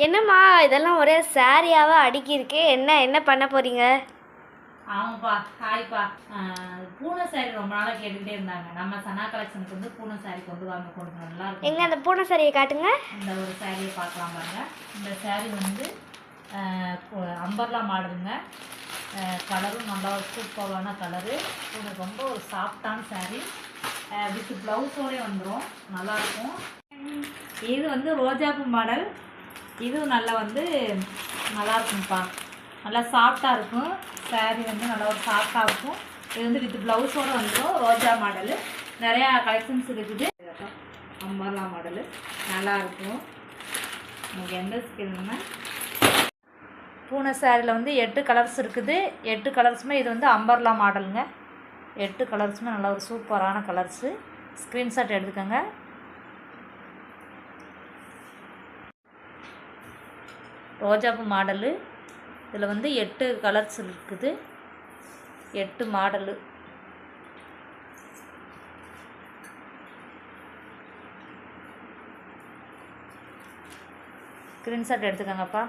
என்னம்மா இதெல்லாம் ஒரே சாரியாவா அடுக்கியிருக்கு? என்ன என்ன பண்ண போறீங்க? ஆமாப்பா, ஹாய்ப்பா. பூனை சாரி ரொம்ப நாளாக கேட்டுக்கிட்டே இருந்தாங்க. நம்ம சனா கலெக்ஷனுக்கு வந்து பூனை சாரி கொண்டு வாங்க, கொஞ்சம் நல்லா இருக்கும். எங்க அந்த பூனை சாரியை காட்டுங்க. இந்த ஒரு சாரியை பார்க்கலாம் பாருங்க. இந்த சாரி வந்து அம்பர்லா மாடலுங்க. கலரும் நல்லா சூப்பரான கலரு. ரொம்ப ஒரு சாஃப்டான சாரி வித் ப்ளவுஸோடே வந்துடும், நல்லாயிருக்கும். இது வந்து ரோஜாப்பூ மாடல். இதுவும் நல்லா வந்து நல்லாயிருக்கும்ப்பா, நல்லா சாஃப்டாக இருக்கும். சாரீ வந்து நல்லா ஒரு சாஃப்டாக இருக்கும். இது வந்து வித் ப்ளவுஸோடு வந்துடும். ரோஜா மாடலு நிறையா கலெக்ஷன்ஸ் இருக்குது. அம்பர்லா மாடலு நல்லாயிருக்கும். உங்களுக்கு எந்த ஸ்கில்னா பூனை சாரியில் வந்து 8 கலர்ஸ் இருக்குது. 8 கலர்ஸுமே இது வந்து அம்பர்லா மாடலுங்க. 8 கலர்ஸுமே நல்லா ஒரு சூப்பரான கலர்ஸு. ஸ்க்ரீன்ஷாட் எடுத்துக்கோங்க. ரோஜாப்பூ மாடலு. இதில் வந்து 8 கலர்ஸ் இருக்குது, 8 மாடலு. ஸ்க்ரீன்ஷாட் எடுத்துக்கோங்கப்பா.